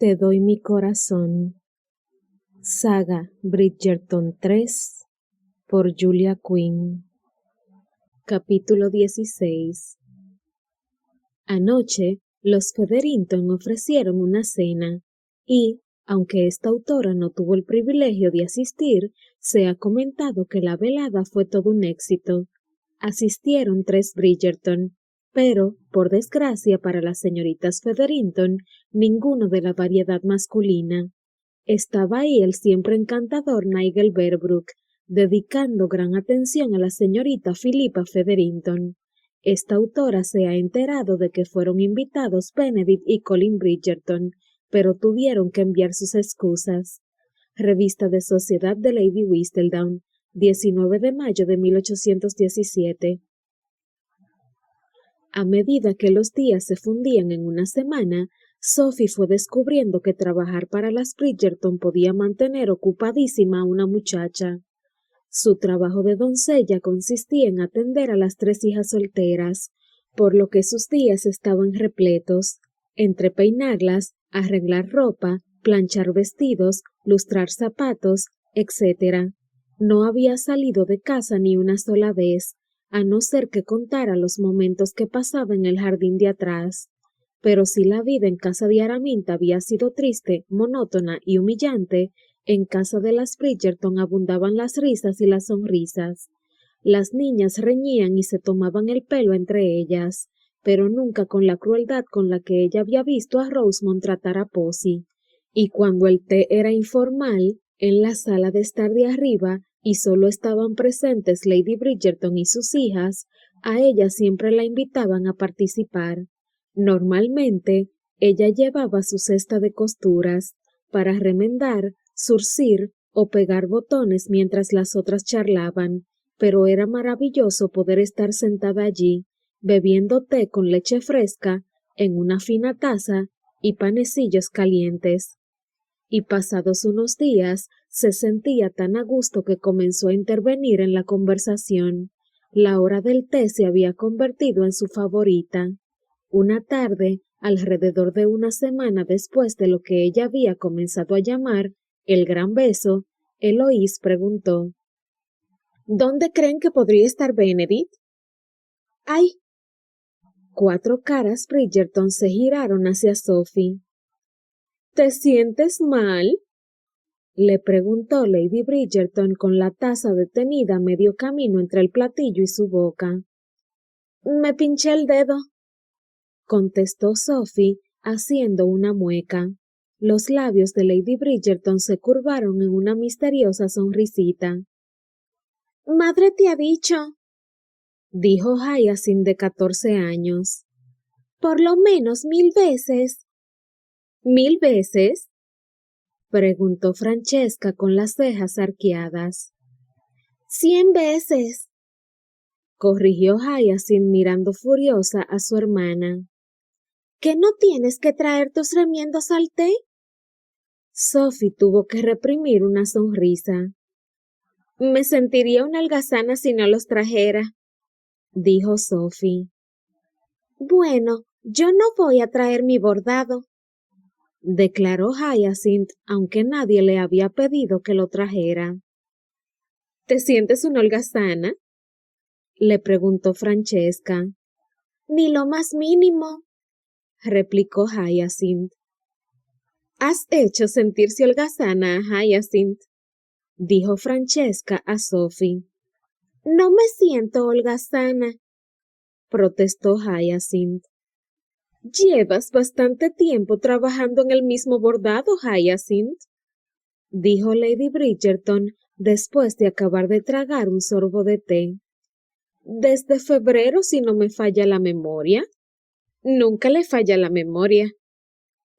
Te doy mi corazón. Saga Bridgerton 3 por Julia Quinn. Capítulo 16. Anoche, los Featherington ofrecieron una cena y, aunque esta autora no tuvo el privilegio de asistir, se ha comentado que la velada fue todo un éxito. Asistieron 3 Bridgerton, pero, por desgracia para las señoritas Featherington, ninguno de la variedad masculina. Estaba ahí el siempre encantador Nigel Berbrook, dedicando gran atención a la señorita Philippa Featherington. Esta autora se ha enterado de que fueron invitados Benedict y Colin Bridgerton, pero tuvieron que enviar sus excusas. Revista de Sociedad de Lady Whistledown, 19 de mayo de 1817. A medida que los días se fundían en una semana, Sophie fue descubriendo que trabajar para las Bridgerton podía mantener ocupadísima a una muchacha. Su trabajo de doncella consistía en atender a las 3 hijas solteras, por lo que sus días estaban repletos, entre peinarlas, arreglar ropa, planchar vestidos, lustrar zapatos, etc. No había salido de casa ni una sola vez, a no ser que contara los momentos que pasaba en el jardín de atrás. Pero si la vida en casa de Araminta había sido triste, monótona y humillante, en casa de las Bridgerton abundaban las risas y las sonrisas. Las niñas reñían y se tomaban el pelo entre ellas, pero nunca con la crueldad con la que ella había visto a Rosamond tratar a Posy. Y cuando el té era informal, en la sala de estar de arriba, y solo estaban presentes Lady Bridgerton y sus hijas, a ella siempre la invitaban a participar. Normalmente, ella llevaba su cesta de costuras para remendar, zurcir o pegar botones mientras las otras charlaban, pero era maravilloso poder estar sentada allí, bebiendo té con leche fresca, en una fina taza y panecillos calientes. Y pasados unos días, se sentía tan a gusto que comenzó a intervenir en la conversación. La hora del té se había convertido en su favorita. Una tarde, alrededor de una semana después de lo que ella había comenzado a llamar el gran beso, Eloise preguntó: ¿Dónde creen que podría estar Benedict? ¡Ay! 4 caras Bridgerton se giraron hacia Sophie. ¿Te sientes mal?, le preguntó Lady Bridgerton con la taza detenida a medio camino entre el platillo y su boca. Me pinché el dedo, contestó Sophie, haciendo una mueca. Los labios de Lady Bridgerton se curvaron en una misteriosa sonrisita. «Madre te ha dicho», dijo Hyacinth de 14 años. «Por lo menos 1000 veces». «¿1000 veces?», preguntó Francesca con las cejas arqueadas. «100 veces», corrigió Hyacinth mirando furiosa a su hermana. ¿Que no tienes que traer tus remiendos al té? Sophie tuvo que reprimir una sonrisa. Me sentiría una holgazana si no los trajera, dijo Sophie. Bueno, yo no voy a traer mi bordado, declaró Hyacinth, aunque nadie le había pedido que lo trajera. ¿Te sientes una holgazana?, le preguntó Francesca. Ni lo más mínimo, replicó Hyacinth. Has hecho sentirse holgazana a Hyacinth, dijo Francesca a Sophie. No me siento holgazana, protestó Hyacinth. Llevas bastante tiempo trabajando en el mismo bordado, Hyacinth, dijo Lady Bridgerton después de acabar de tragar un sorbo de té. Desde febrero, si no me falla la memoria. Nunca le falla la memoria,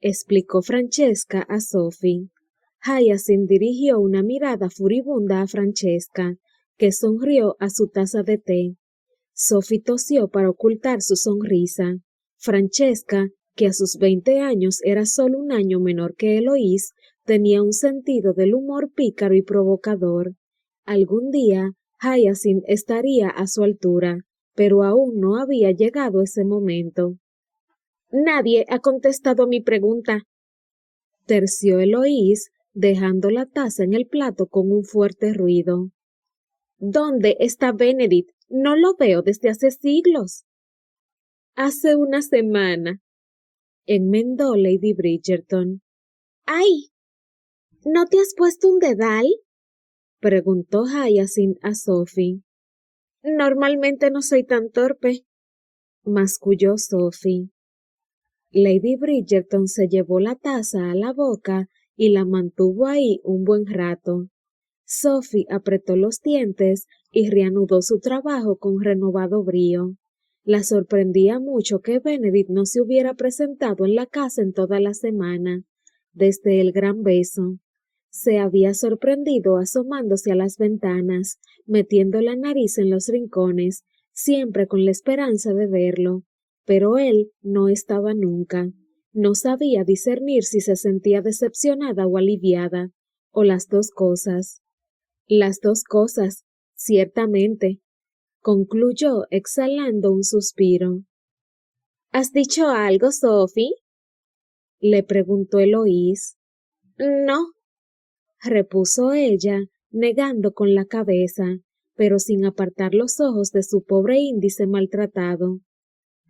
explicó Francesca a Sophie. Hyacinth dirigió una mirada furibunda a Francesca, que sonrió a su taza de té. Sophie tosió para ocultar su sonrisa. Francesca, que a sus 20 años era solo un año menor que Eloise, tenía un sentido del humor pícaro y provocador. Algún día, Hyacinth estaría a su altura, pero aún no había llegado ese momento. Nadie ha contestado mi pregunta, terció Eloís, dejando la taza en el plato con un fuerte ruido. ¿Dónde está Benedict? No lo veo desde hace siglos. Hace una semana, enmendó Lady Bridgerton. ¡Ay! ¿No te has puesto un dedal? Preguntó Hyacinth a Sophie. Normalmente no soy tan torpe, masculló Sophie. Lady Bridgerton se llevó la taza a la boca y la mantuvo ahí un buen rato. Sophie apretó los dientes y reanudó su trabajo con renovado brío. La sorprendía mucho que Benedict no se hubiera presentado en la casa en toda la semana, desde el gran beso. Se había sorprendido asomándose a las ventanas, metiendo la nariz en los rincones, siempre con la esperanza de verlo. Pero él no estaba nunca. No sabía discernir si se sentía decepcionada o aliviada, o las dos cosas. Las dos cosas, ciertamente, concluyó exhalando un suspiro. ¿Has dicho algo, Sophie? Le preguntó Eloís. No, repuso ella, negando con la cabeza, pero sin apartar los ojos de su pobre índice maltratado.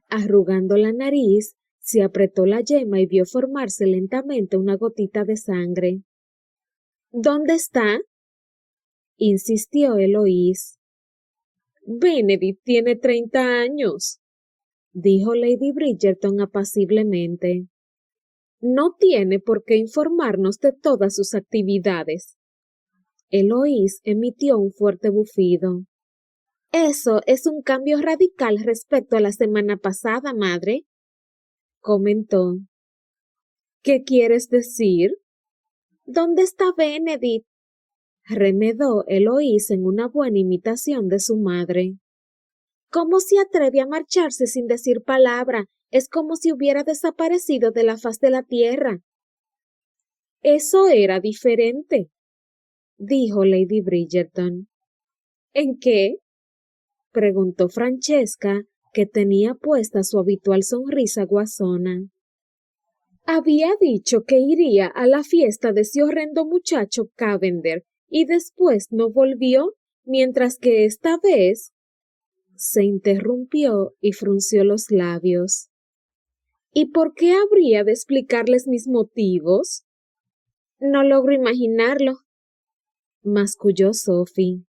Arrugando la nariz, se apretó la yema y vio formarse lentamente una gotita de sangre. ¿Dónde está? Insistió Eloís. Benedict tiene 30 años, dijo Lady Bridgerton apaciblemente. No tiene por qué informarnos de todas sus actividades. Eloís emitió un fuerte bufido. Eso es un cambio radical respecto a la semana pasada, madre, comentó. ¿Qué quieres decir? ¿Dónde está Benedict? Remedó Eloís en una buena imitación de su madre. ¿Cómo se atreve a marcharse sin decir palabra? Es como si hubiera desaparecido de la faz de la tierra. Eso era diferente, dijo Lady Bridgerton. ¿En qué? Preguntó Francesca, que tenía puesta su habitual sonrisa guasona. Había dicho que iría a la fiesta de ese horrendo muchacho Cavender y después no volvió, mientras que esta vez... Se interrumpió y frunció los labios. ¿Y por qué habría de explicarles mis motivos? No logro imaginarlo, masculló Sophie.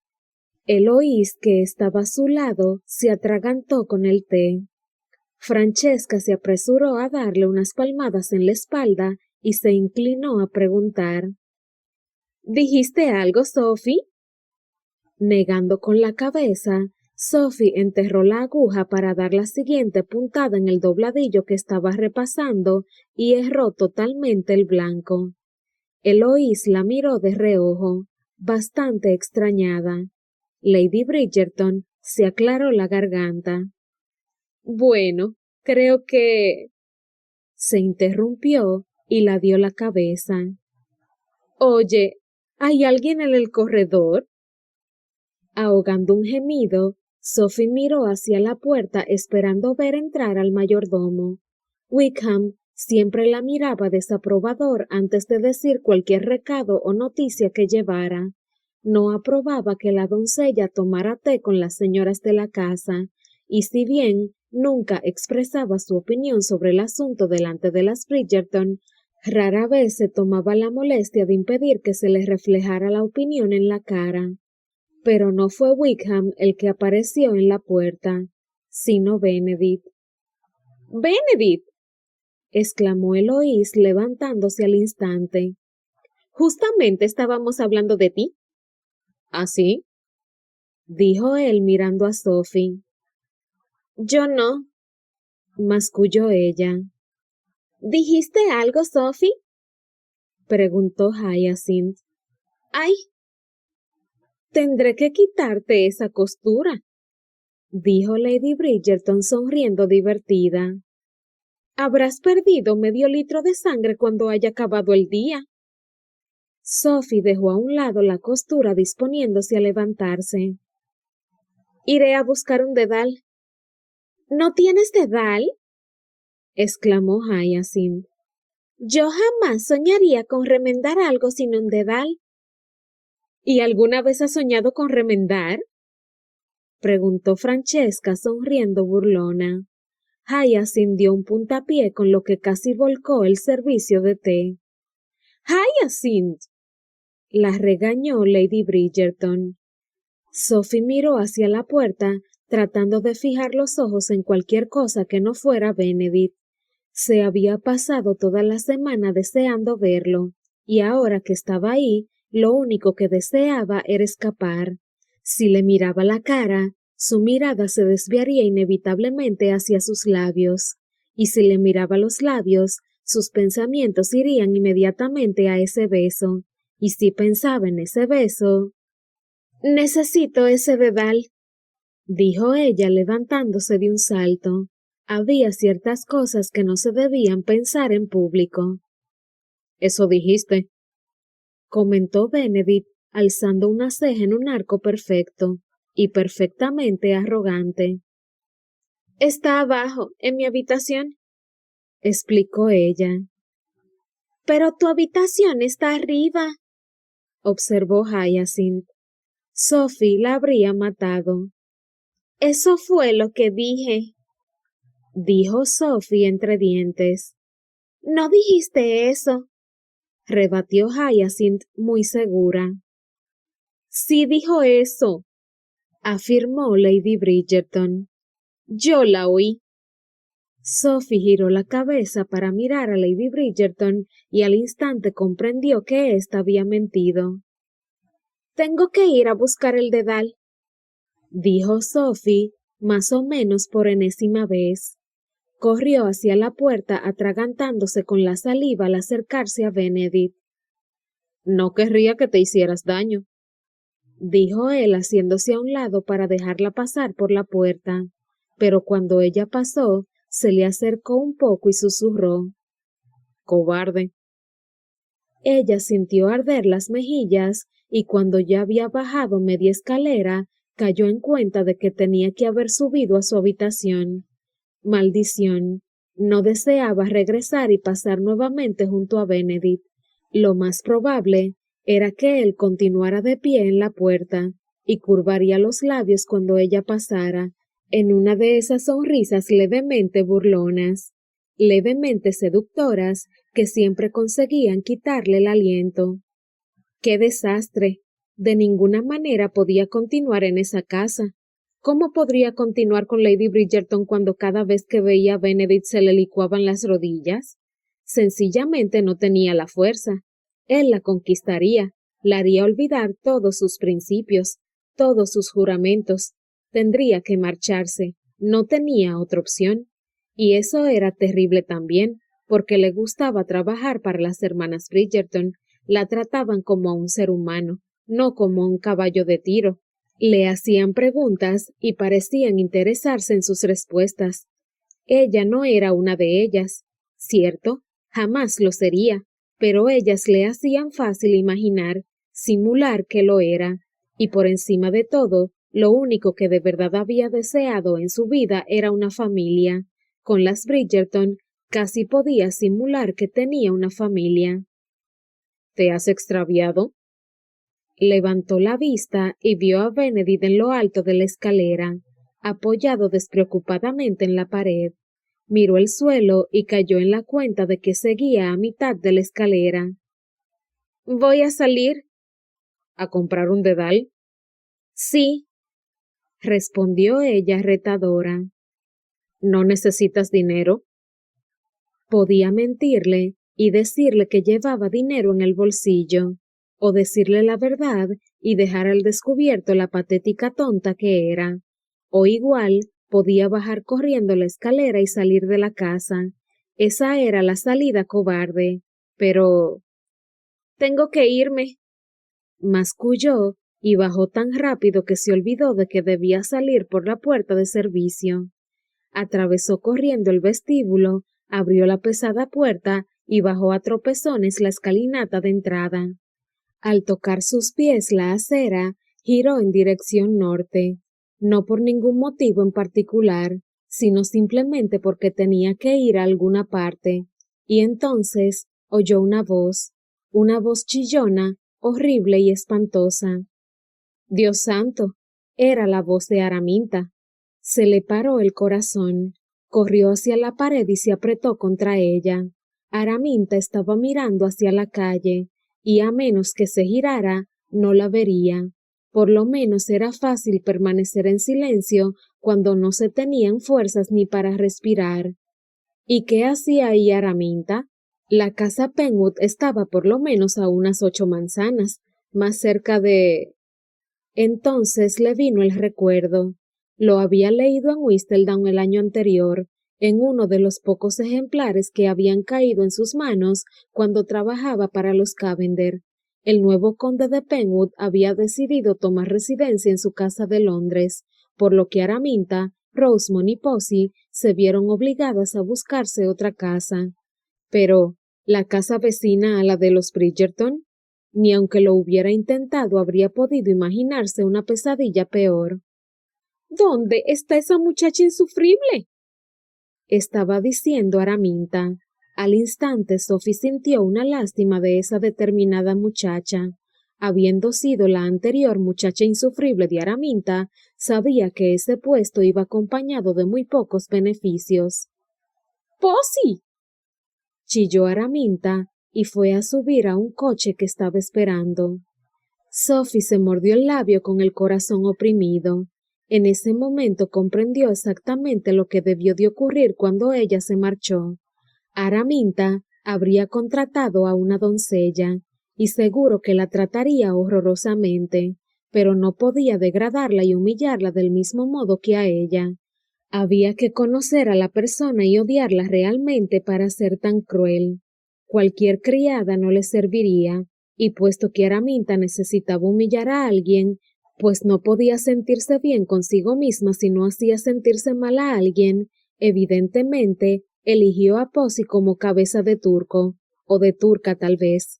Eloís, que estaba a su lado, se atragantó con el té. Francesca se apresuró a darle unas palmadas en la espalda y se inclinó a preguntar. ¿Dijiste algo, Sophie? Negando con la cabeza, Sophie enterró la aguja para dar la siguiente puntada en el dobladillo que estaba repasando y erró totalmente el blanco. Eloís la miró de reojo, bastante extrañada. Lady Bridgerton se aclaró la garganta. Bueno, creo que... Se interrumpió y la dio la cabeza. Oye, ¿hay alguien en el corredor? Ahogando un gemido, Sophie miró hacia la puerta esperando ver entrar al mayordomo. Wickham siempre la miraba desaprobador antes de decir cualquier recado o noticia que llevara. No aprobaba que la doncella tomara té con las señoras de la casa, y si bien nunca expresaba su opinión sobre el asunto delante de las Bridgerton, rara vez se tomaba la molestia de impedir que se le reflejara la opinión en la cara. Pero no fue Wickham el que apareció en la puerta, sino Benedict. ¡Benedict! Exclamó Eloís levantándose al instante. Justamente estábamos hablando de ti. ¿Ah, sí? Dijo él mirando a Sophie. Yo no, masculló ella. ¿Dijiste algo, Sophie? Preguntó Hyacinth. ¡Ay! Tendré que quitarte esa costura, dijo Lady Bridgerton sonriendo divertida. Habrás perdido medio litro de sangre cuando haya acabado el día. Sophie dejó a un lado la costura disponiéndose a levantarse. Iré a buscar un dedal. ¿No tienes dedal? Exclamó Hyacinth. Yo jamás soñaría con remendar algo sin un dedal. ¿Y alguna vez has soñado con remendar? Preguntó Francesca sonriendo burlona. Hyacinth dio un puntapié con lo que casi volcó el servicio de té. ¡Hyacinth! La regañó Lady Bridgerton. Sophie miró hacia la puerta, tratando de fijar los ojos en cualquier cosa que no fuera Benedict. Se había pasado toda la semana deseando verlo, y ahora que estaba ahí, lo único que deseaba era escapar. Si le miraba la cara, su mirada se desviaría inevitablemente hacia sus labios, y si le miraba los labios, sus pensamientos irían inmediatamente a ese beso, y si pensaba en ese beso... Necesito ese dedal, dijo ella levantándose de un salto. Había ciertas cosas que no se debían pensar en público. Eso dijiste, comentó Benedict, alzando una ceja en un arco perfecto y perfectamente arrogante. Está abajo, en mi habitación, explicó ella. Pero tu habitación está arriba, observó Hyacinth. Sophie la habría matado. Eso fue lo que dije, dijo Sophie entre dientes. No dijiste eso, rebatió Hyacinth muy segura. Sí dijo eso, afirmó Lady Bridgerton. Yo la oí. Sophie giró la cabeza para mirar a Lady Bridgerton y al instante comprendió que ésta había mentido. Tengo que ir a buscar el dedal, dijo Sophie, más o menos por enésima vez. Corrió hacia la puerta atragantándose con la saliva al acercarse a Benedict. No querría que te hicieras daño, dijo él haciéndose a un lado para dejarla pasar por la puerta, pero cuando ella pasó, se le acercó un poco y susurró. Cobarde. Ella sintió arder las mejillas y cuando ya había bajado media escalera, cayó en cuenta de que tenía que haber subido a su habitación. Maldición. No deseaba regresar y pasar nuevamente junto a Benedict. Lo más probable era que él continuara de pie en la puerta y curvaría los labios cuando ella pasara, en una de esas sonrisas levemente burlonas, levemente seductoras que siempre conseguían quitarle el aliento. ¡Qué desastre! De ninguna manera podía continuar en esa casa. ¿Cómo podría continuar con Lady Bridgerton cuando cada vez que veía a Benedict se le licuaban las rodillas? Sencillamente no tenía la fuerza. Él la conquistaría, la haría olvidar todos sus principios, todos sus juramentos. Tendría que marcharse, no tenía otra opción. Y eso era terrible también, porque le gustaba trabajar para las hermanas Bridgerton. La trataban como a un ser humano, no como a un caballo de tiro. Le hacían preguntas y parecían interesarse en sus respuestas. Ella no era una de ellas, cierto, jamás lo sería, pero ellas le hacían fácil imaginar, simular que lo era, y por encima de todo, lo único que de verdad había deseado en su vida era una familia. Con las Bridgerton casi podía simular que tenía una familia. ¿Te has extraviado? Levantó la vista y vio a Benedict en lo alto de la escalera, apoyado despreocupadamente en la pared. Miró el suelo y cayó en la cuenta de que seguía a mitad de la escalera. Voy a salir. ¿A comprar un dedal? Sí, respondió ella retadora. ¿No necesitas dinero? Podía mentirle y decirle que llevaba dinero en el bolsillo, o decirle la verdad y dejar al descubierto la patética tonta que era, o igual podía bajar corriendo la escalera y salir de la casa. Esa era la salida cobarde, pero... Tengo que irme, masculló y bajó tan rápido que se olvidó de que debía salir por la puerta de servicio. Atravesó corriendo el vestíbulo, abrió la pesada puerta y bajó a tropezones la escalinata de entrada. Al tocar sus pies la acera, giró en dirección norte, no por ningún motivo en particular, sino simplemente porque tenía que ir a alguna parte, y entonces oyó una voz chillona, horrible y espantosa. Dios santo, era la voz de Araminta. Se le paró el corazón, corrió hacia la pared y se apretó contra ella. Araminta estaba mirando hacia la calle, y a menos que se girara, no la vería. Por lo menos era fácil permanecer en silencio cuando no se tenían fuerzas ni para respirar. ¿Y qué hacía ahí Araminta? La casa Penwood estaba por lo menos a unas 8 manzanas, más cerca de... Entonces le vino el recuerdo. Lo había leído en Whistledown el año anterior, en uno de los pocos ejemplares que habían caído en sus manos cuando trabajaba para los Cavender. El nuevo conde de Penwood había decidido tomar residencia en su casa de Londres, por lo que Araminta, Rosamond y Posy se vieron obligadas a buscarse otra casa. Pero, ¿la casa vecina a la de los Bridgerton? Ni aunque lo hubiera intentado habría podido imaginarse una pesadilla peor. ¿Dónde está esa muchacha insufrible? Estaba diciendo Araminta. Al instante Sophie sintió una lástima de esa determinada muchacha. Habiendo sido la anterior muchacha insufrible de Araminta, sabía que ese puesto iba acompañado de muy pocos beneficios. ¡Posy! Chilló Araminta y fue a subir a un coche que estaba esperando. Sophie se mordió el labio con el corazón oprimido. En ese momento comprendió exactamente lo que debió de ocurrir cuando ella se marchó. Araminta habría contratado a una doncella, y seguro que la trataría horrorosamente, pero no podía degradarla y humillarla del mismo modo que a ella. Había que conocer a la persona y odiarla realmente para ser tan cruel. Cualquier criada no le serviría, y puesto que Araminta necesitaba humillar a alguien, pues no podía sentirse bien consigo misma si no hacía sentirse mal a alguien, evidentemente eligió a Posy como cabeza de turco, o de turca tal vez.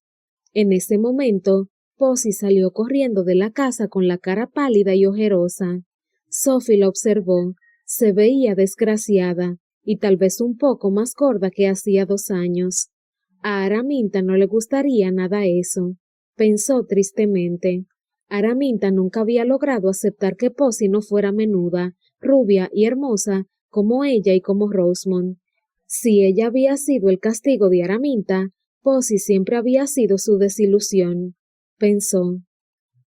En ese momento, Posy salió corriendo de la casa con la cara pálida y ojerosa. Sophie la observó. Se veía desgraciada, y tal vez un poco más gorda que hacía 2 años. A Araminta no le gustaría nada eso, pensó tristemente. Araminta nunca había logrado aceptar que Posy no fuera menuda, rubia y hermosa como ella y como Rosamond. Si ella había sido el castigo de Araminta, Posy siempre había sido su desilusión, pensó.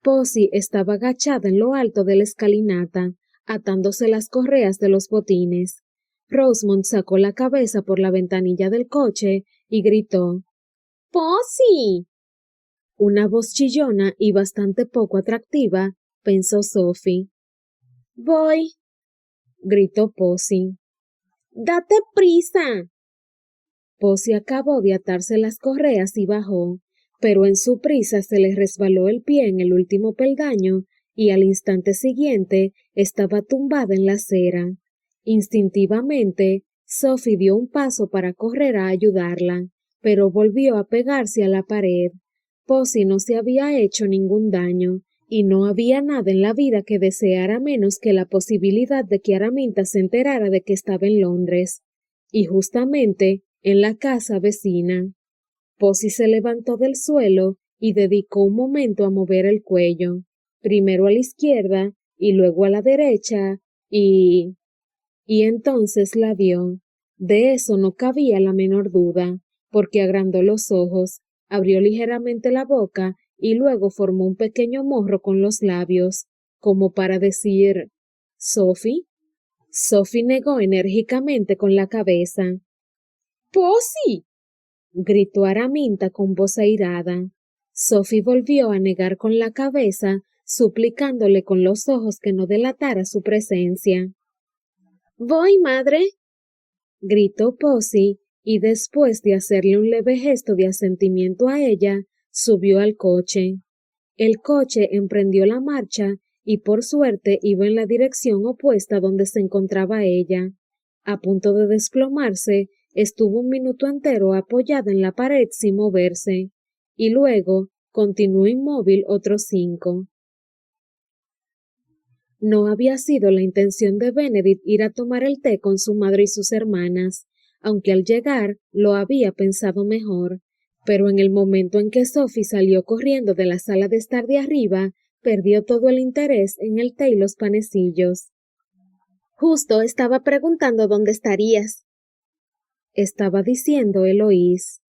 Posy estaba agachada en lo alto de la escalinata, atándose las correas de los botines. Rosamond sacó la cabeza por la ventanilla del coche y gritó: ¡Posy! Una voz chillona y bastante poco atractiva, pensó Sophie. Voy, gritó Posy. ¡Date prisa! Posy acabó de atarse las correas y bajó, pero en su prisa se le resbaló el pie en el último peldaño y al instante siguiente estaba tumbada en la acera. Instintivamente, Sophie dio un paso para correr a ayudarla, pero volvió a pegarse a la pared. Posy no se había hecho ningún daño, y no había nada en la vida que deseara menos que la posibilidad de que Araminta se enterara de que estaba en Londres. Y justamente en la casa vecina. Posy se levantó del suelo y dedicó un momento a mover el cuello, primero a la izquierda y luego a la derecha, y entonces la vio. De eso no cabía la menor duda, porque agrandó los ojos, abrió ligeramente la boca y luego formó un pequeño morro con los labios, como para decir ¿Sophie? Sophie negó enérgicamente con la cabeza. ¡Posy! Gritó Araminta con voz airada. Sophie volvió a negar con la cabeza, suplicándole con los ojos que no delatara su presencia. Voy, madre, gritó Posy, y después de hacerle un leve gesto de asentimiento a ella, subió al coche. El coche emprendió la marcha y por suerte iba en la dirección opuesta donde se encontraba ella. A punto de desplomarse, estuvo un minuto entero apoyada en la pared sin moverse, y luego continuó inmóvil otros 5. No había sido la intención de Benedict ir a tomar el té con su madre y sus hermanas, aunque al llegar lo había pensado mejor, Pero en el momento en que Sophie salió corriendo de la sala de estar de arriba, perdió todo el interés en el té y los panecillos. Justo estaba preguntando dónde estarías, estaba diciendo Eloís.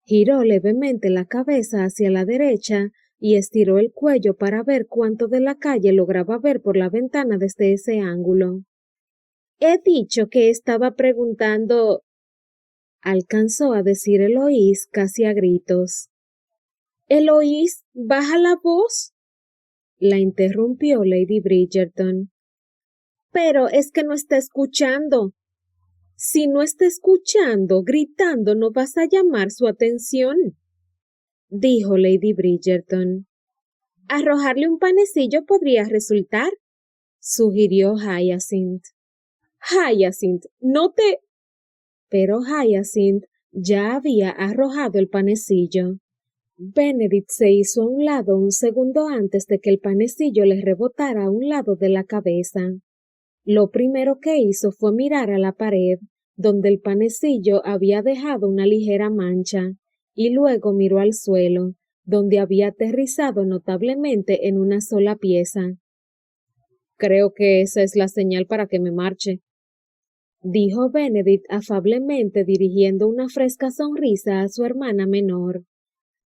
Giró levemente la cabeza hacia la derecha y estiró el cuello para ver cuánto de la calle lograba ver por la ventana desde ese ángulo. He dicho que estaba preguntando, alcanzó a decir Eloís casi a gritos. Eloís, baja la voz, la interrumpió Lady Bridgerton. Pero es que no está escuchando. Si no está escuchando, gritando no vas a llamar su atención, dijo Lady Bridgerton. Arrojarle un panecillo podría resultar, sugirió Hyacinth. Hyacinth, no te... Pero Hyacinth ya había arrojado el panecillo. Benedict se hizo a un lado un segundo antes de que el panecillo le rebotara a un lado de la cabeza. Lo primero que hizo fue mirar a la pared, donde el panecillo había dejado una ligera mancha, y luego miró al suelo, donde había aterrizado notablemente en una sola pieza. Creo que esa es la señal para que me marche, dijo Benedict afablemente dirigiendo una fresca sonrisa a su hermana menor.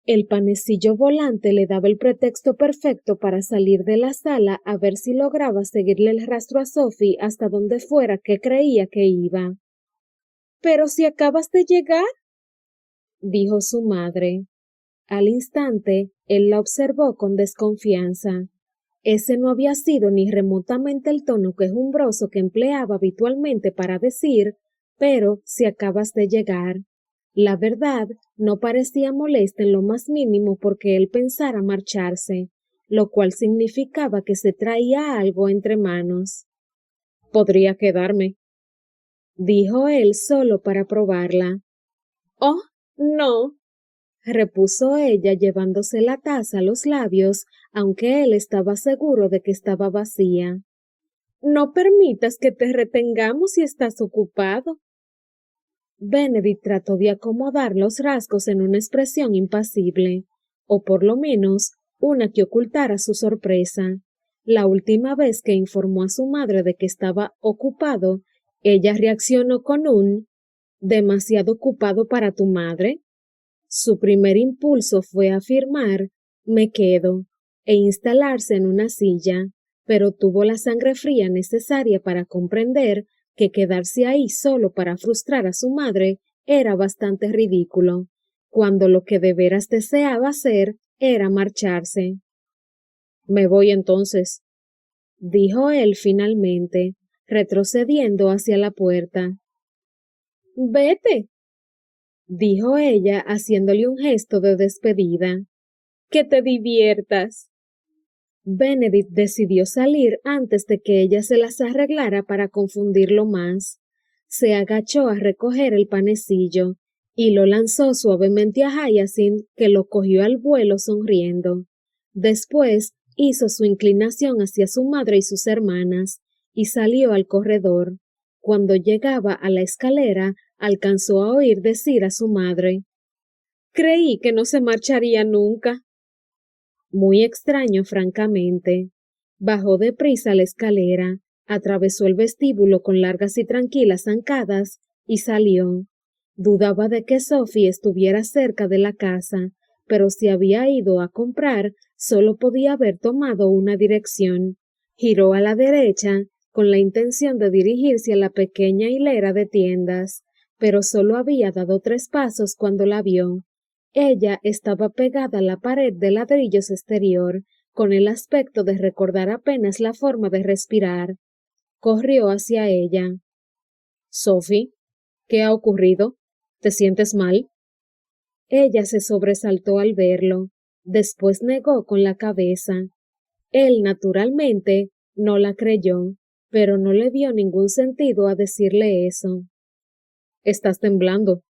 El panecillo volante le daba el pretexto perfecto para salir de la sala a ver si lograba seguirle el rastro a Sophie hasta donde fuera que creía que iba. —¿Pero si acabas de llegar? —dijo su madre. Al instante, él la observó con desconfianza. Ese no había sido ni remotamente el tono quejumbroso que empleaba habitualmente para decir, pero si acabas de llegar. La verdad, no parecía molesta en lo más mínimo porque él pensara marcharse, lo cual significaba que se traía algo entre manos. Podría quedarme, dijo él solo para probarla. Oh, no, repuso ella llevándose la taza a los labios, aunque él estaba seguro de que estaba vacía. No permitas que te retengamos si estás ocupado. Benedict trató de acomodar los rasgos en una expresión impasible, o por lo menos una que ocultara su sorpresa. La última vez que informó a su madre de que estaba ocupado, ella reaccionó con un ¿demasiado ocupado para tu madre? Su primer impulso fue afirmar «me quedo» e instalarse en una silla, pero tuvo la sangre fría necesaria para comprender que quedarse ahí solo para frustrar a su madre era bastante ridículo, cuando lo que de veras deseaba hacer era marcharse. Me voy entonces, dijo él finalmente, retrocediendo hacia la puerta. Vete, dijo ella haciéndole un gesto de despedida. Que te diviertas. Benedict decidió salir antes de que ella se las arreglara para confundirlo más. Se agachó a recoger el panecillo y lo lanzó suavemente a Hyacinth, que lo cogió al vuelo sonriendo. Después hizo su inclinación hacia su madre y sus hermanas y salió al corredor. Cuando llegaba a la escalera, alcanzó a oír decir a su madre: «Creí que no se marcharía nunca». Muy extraño, francamente. Bajó deprisa la escalera, atravesó el vestíbulo con largas y tranquilas zancadas y salió. Dudaba de que Sophie estuviera cerca de la casa, pero si había ido a comprar, solo podía haber tomado una dirección. Giró a la derecha, con la intención de dirigirse a la pequeña hilera de tiendas, pero solo había dado 3 pasos cuando la vio. Ella estaba pegada a la pared de ladrillos exterior, con el aspecto de recordar apenas la forma de respirar. Corrió hacia ella. —Sophie, ¿qué ha ocurrido? ¿Te sientes mal? Ella se sobresaltó al verlo. Después negó con la cabeza. Él, naturalmente, no la creyó, pero no le vio ningún sentido a decirle eso. —Estás temblando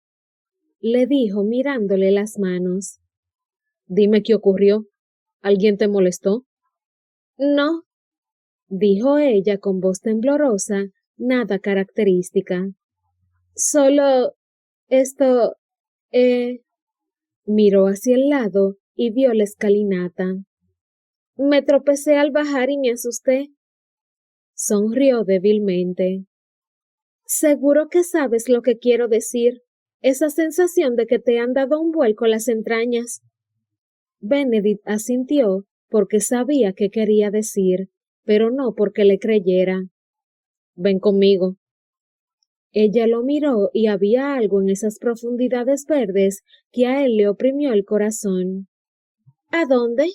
—le dijo mirándole las manos. —Dime qué ocurrió. ¿Alguien te molestó? —No —dijo ella con voz temblorosa, nada característica. Solo esto... Miró hacia el lado y vio la escalinata. Me tropecé al bajar y me asusté. Sonrió débilmente. Seguro que sabes lo que quiero decir. Esa sensación de que te han dado un vuelco las entrañas. Benedict asintió porque sabía qué quería decir, pero no porque le creyera. Ven conmigo. Ella lo miró y había algo en esas profundidades verdes que a él le oprimió el corazón. ¿A dónde?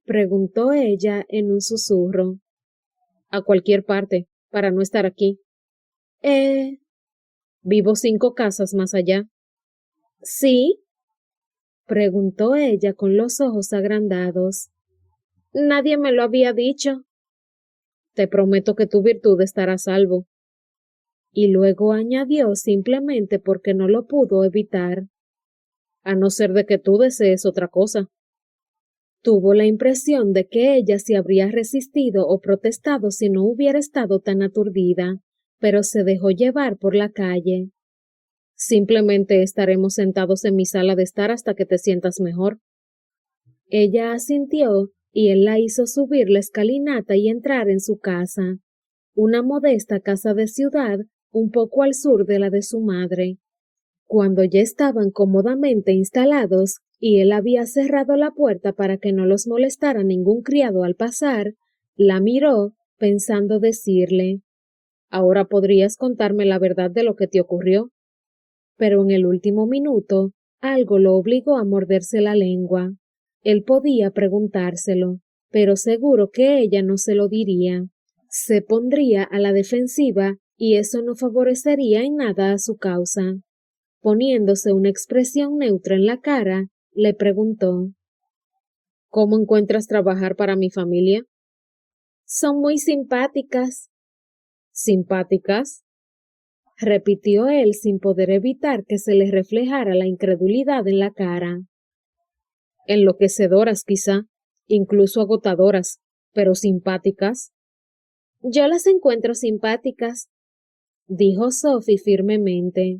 Preguntó ella en un susurro. A cualquier parte, para no estar aquí. Vivo 5 casas más allá. ¿Sí? Preguntó ella con los ojos agrandados. Nadie me lo había dicho. Te prometo que tu virtud estará a salvo. Y luego añadió simplemente porque no lo pudo evitar. A no ser de que tú desees otra cosa. Tuvo la impresión de que ella se habría resistido o protestado si no hubiera estado tan aturdida, pero se dejó llevar por la calle. Simplemente estaremos sentados en mi sala de estar hasta que te sientas mejor. Ella asintió y él la hizo subir la escalinata y entrar en su casa, una modesta casa de ciudad un poco al sur de la de su madre. Cuando ya estaban cómodamente instalados y él había cerrado la puerta para que no los molestara ningún criado al pasar, la miró pensando decirle: Ahora podrías contarme la verdad de lo que te ocurrió. Pero en el último minuto, algo lo obligó a morderse la lengua. Él podía preguntárselo, pero seguro que ella no se lo diría. Se pondría a la defensiva y eso no favorecería en nada a su causa. Poniéndose una expresión neutra en la cara, le preguntó: ¿Cómo encuentras trabajar para mi familia? Son muy simpáticas. ¿Simpáticas? Repitió él sin poder evitar que se le reflejara la incredulidad en la cara. Enloquecedoras quizá, incluso agotadoras, pero simpáticas. Yo las encuentro simpáticas, dijo Sophie firmemente.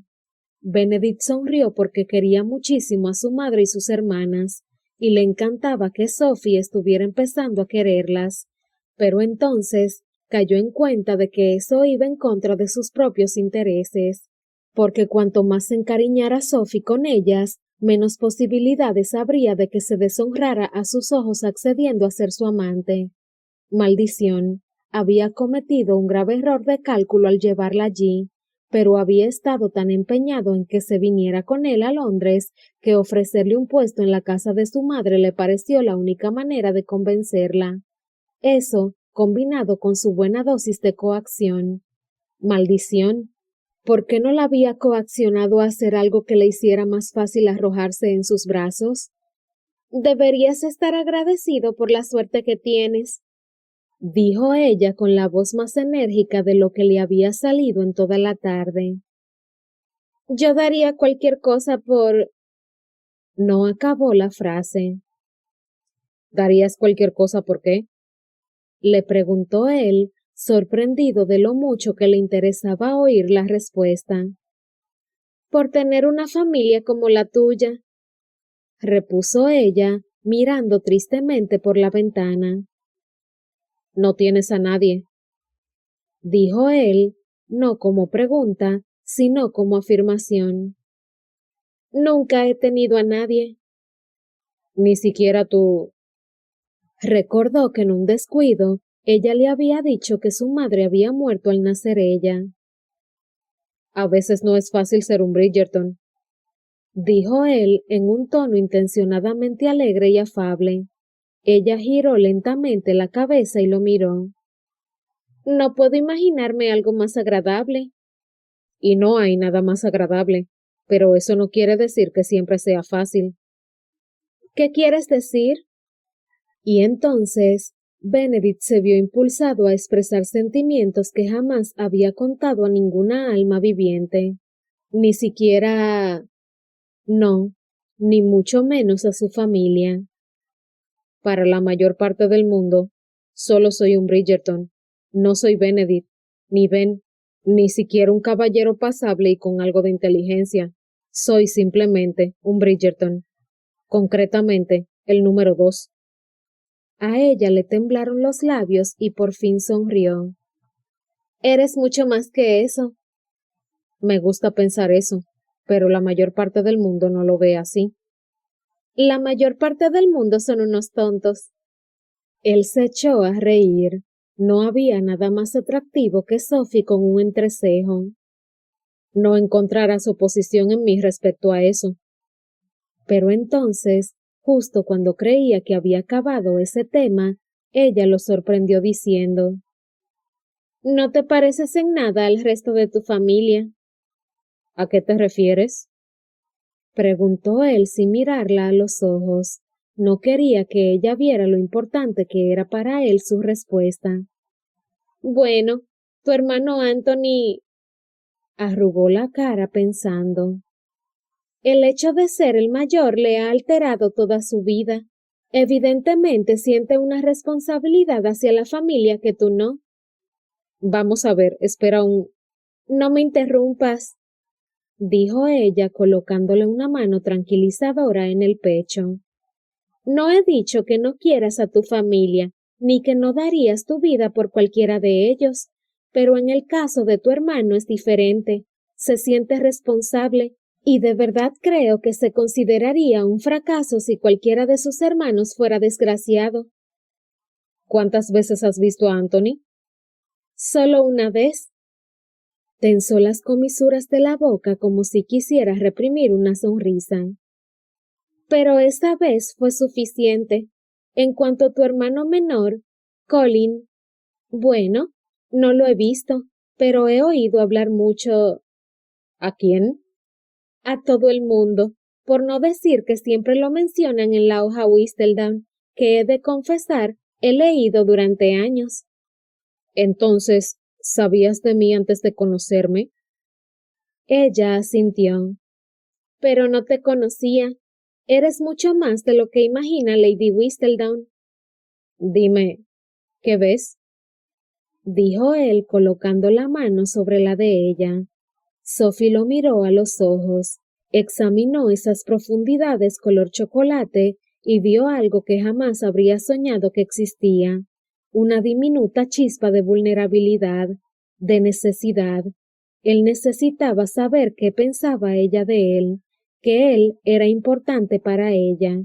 Benedict sonrió porque quería muchísimo a su madre y sus hermanas, y le encantaba que Sophie estuviera empezando a quererlas, pero entonces cayó en cuenta de que eso iba en contra de sus propios intereses, porque cuanto más se encariñara Sophie con ellas, menos posibilidades habría de que se deshonrara a sus ojos accediendo a ser su amante. Maldición, había cometido un grave error de cálculo al llevarla allí, pero había estado tan empeñado en que se viniera con él a Londres que ofrecerle un puesto en la casa de su madre le pareció la única manera de convencerla. Eso, combinado con su buena dosis de coacción. Maldición. ¿Por qué no la había coaccionado a hacer algo que le hiciera más fácil arrojarse en sus brazos? Deberías estar agradecido por la suerte que tienes, dijo ella con la voz más enérgica de lo que le había salido en toda la tarde. Yo daría cualquier cosa por... No acabó la frase. ¿Darías cualquier cosa por qué? Le preguntó él, sorprendido de lo mucho que le interesaba oír la respuesta. Por tener una familia como la tuya, repuso ella, mirando tristemente por la ventana. No tienes a nadie, dijo él, no como pregunta, sino como afirmación. Nunca he tenido a nadie. Ni siquiera tú. Recordó que en un descuido ella le había dicho que su madre había muerto al nacer ella. A veces no es fácil ser un Bridgerton, dijo él en un tono intencionadamente alegre y afable. Ella giró lentamente la cabeza y lo miró. No puedo imaginarme algo más agradable. Y no hay nada más agradable, pero eso no quiere decir que siempre sea fácil. ¿Qué quieres decir? Y entonces, Benedict se vio impulsado a expresar sentimientos que jamás había contado a ninguna alma viviente, ni siquiera no, ni mucho menos a su familia. Para la mayor parte del mundo, solo soy un Bridgerton. No soy Benedict, ni Ben, ni siquiera un caballero pasable y con algo de inteligencia. Soy simplemente un Bridgerton, concretamente el número 2. A ella le temblaron los labios y por fin sonrió. Eres mucho más que eso. Me gusta pensar eso, pero la mayor parte del mundo no lo ve así. La mayor parte del mundo son unos tontos. Él se echó a reír. No había nada más atractivo que Sophie con un entrecejo. No encontrarás oposición en mí respecto a eso. Pero entonces, justo cuando creía que había acabado ese tema, ella lo sorprendió diciendo: No te pareces en nada al resto de tu familia. ¿A qué te refieres? Preguntó él sin mirarla a los ojos. No quería que ella viera lo importante que era para él su respuesta. Bueno, tu hermano Anthony... Arrugó la cara pensando. El hecho de ser el mayor le ha alterado toda su vida. Evidentemente siente una responsabilidad hacia la familia que tú no. Vamos a ver, espera un... No me interrumpas, dijo ella colocándole una mano tranquilizadora en el pecho. No he dicho que no quieras a tu familia, ni que no darías tu vida por cualquiera de ellos, pero en el caso de tu hermano es diferente. Se siente responsable y de verdad creo que se consideraría un fracaso si cualquiera de sus hermanos fuera desgraciado. ¿Cuántas veces has visto a Anthony? Solo una vez. Tensó las comisuras de la boca como si quisiera reprimir una sonrisa. Pero esa vez fue suficiente. En cuanto a tu hermano menor, Colin, bueno, no lo he visto, pero he oído hablar mucho. ¿A quién? A todo el mundo, por no decir que siempre lo mencionan en la hoja Whistledown, que he de confesar, he leído durante años. Entonces, ¿sabías de mí antes de conocerme? Ella asintió. Pero no te conocía. Eres mucho más de lo que imagina Lady Whistledown. Dime, ¿qué ves? Dijo él colocando la mano sobre la de ella. Sophie lo miró a los ojos, examinó esas profundidades color chocolate y vio algo que jamás habría soñado que existía, una diminuta chispa de vulnerabilidad, de necesidad. Él necesitaba saber qué pensaba ella de él, que él era importante para ella.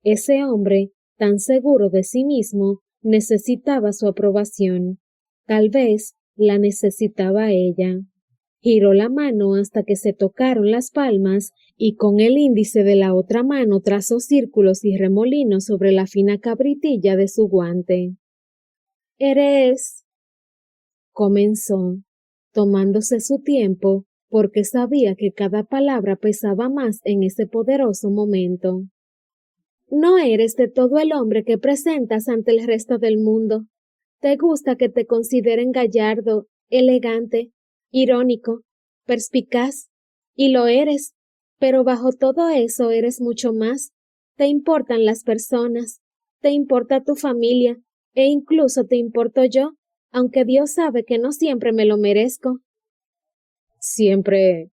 Ese hombre, tan seguro de sí mismo, necesitaba su aprobación. Tal vez la necesitaba ella. Giró la mano hasta que se tocaron las palmas y con el índice de la otra mano trazó círculos y remolinos sobre la fina cabritilla de su guante. Eres... comenzó, tomándose su tiempo, porque sabía que cada palabra pesaba más en ese poderoso momento. No eres de todo el hombre que presentas ante el resto del mundo. Te gusta que te consideren gallardo, elegante, irónico, perspicaz, y lo eres, pero bajo todo eso eres mucho más. Te importan las personas, te importa tu familia, e incluso te importo yo, aunque Dios sabe que no siempre me lo merezco. Siempre,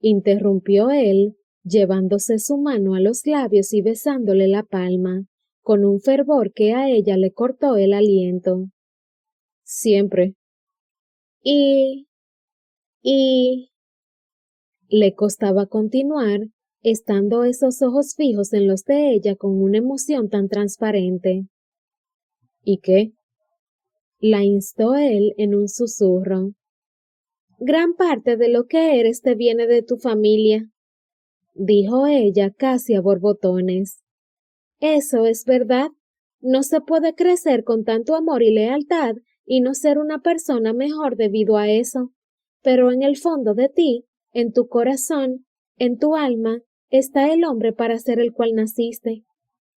interrumpió él, llevándose su mano a los labios y besándole la palma, con un fervor que a ella le cortó el aliento. Siempre. Y... Le costaba continuar, estando esos ojos fijos en los de ella con una emoción tan transparente. ¿Y qué? La instó él en un susurro. Gran parte de lo que eres te viene de tu familia, dijo ella casi a borbotones. Eso es verdad. No se puede crecer con tanto amor y lealtad y no ser una persona mejor debido a eso. Pero en el fondo de ti, en tu corazón, en tu alma, está el hombre para ser el cual naciste.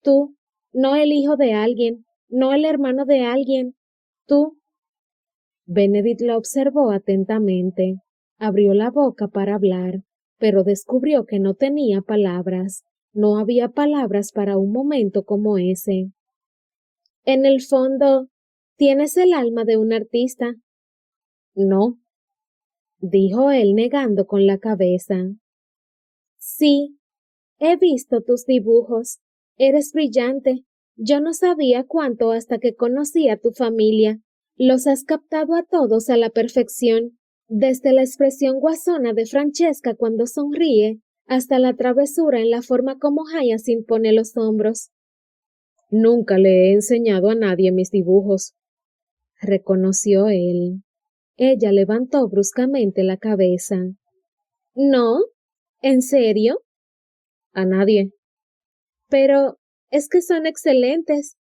Tú, no el hijo de alguien, no el hermano de alguien. Tú. Benedict la observó atentamente. Abrió la boca para hablar, pero descubrió que no tenía palabras. No había palabras para un momento como ese. En el fondo, tienes el alma de un artista. No, dijo él negando con la cabeza. Sí, he visto tus dibujos. Eres brillante. Yo no sabía cuánto hasta que conocí a tu familia. Los has captado a todos a la perfección, desde la expresión guasona de Francesca cuando sonríe, hasta la travesura en la forma como Hyacinth pone los hombros. Nunca le he enseñado a nadie mis dibujos, reconoció él. Ella levantó bruscamente la cabeza. ¿No? ¿En serio? A nadie. Pero es que son excelentes.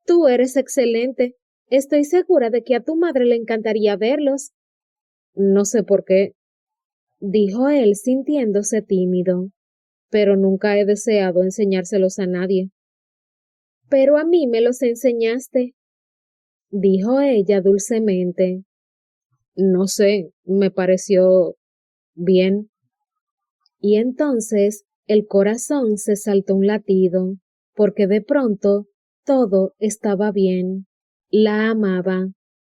Tú eres excelente. Estoy segura de que a tu madre le encantaría verlos. No sé por qué, dijo él sintiéndose tímido, pero nunca he deseado enseñárselos a nadie. Pero a mí me los enseñaste, dijo ella dulcemente. No sé, me pareció bien. Y entonces el corazón se saltó un latido, porque de pronto todo estaba bien. La amaba.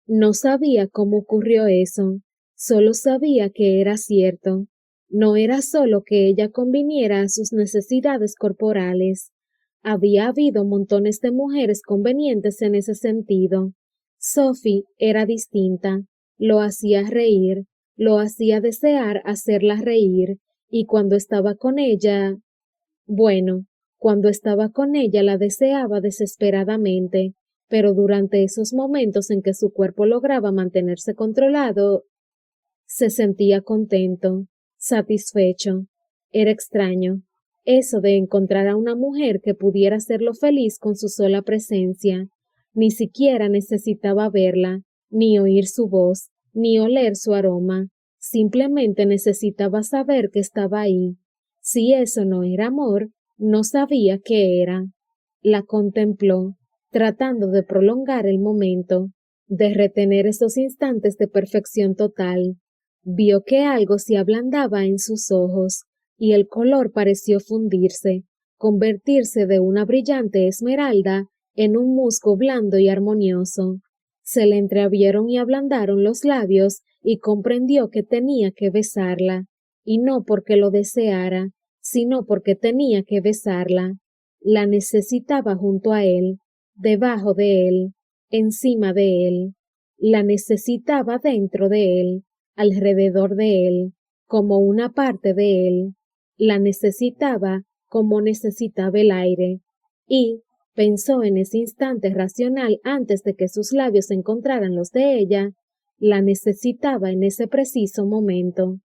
No sabía cómo ocurrió eso, solo sabía que era cierto. No era solo que ella conviniera a sus necesidades corporales. Había habido montones de mujeres convenientes en ese sentido. Sophie era distinta, lo hacía reír, lo hacía desear hacerla reír, y cuando estaba con ella, bueno, cuando estaba con ella la deseaba desesperadamente, pero durante esos momentos en que su cuerpo lograba mantenerse controlado, se sentía contento, satisfecho. Era extraño, eso de encontrar a una mujer que pudiera hacerlo feliz con su sola presencia. Ni siquiera necesitaba verla, ni oír su voz, ni oler su aroma. Simplemente necesitaba saber que estaba ahí. Si eso no era amor, no sabía qué era. La contempló, tratando de prolongar el momento, de retener esos instantes de perfección total. Vio que algo se ablandaba en sus ojos, y el color pareció fundirse, convertirse de una brillante esmeralda en un musgo blando y armonioso. Se le entreabrieron y ablandaron los labios y comprendió que tenía que besarla, y no porque lo deseara, sino porque tenía que besarla. La necesitaba junto a él, debajo de él, encima de él. La necesitaba dentro de él, alrededor de él, como una parte de él. La necesitaba como necesitaba el aire. Y, pensó en ese instante racional antes de que sus labios encontraran los de ella, la necesitaba en ese preciso momento.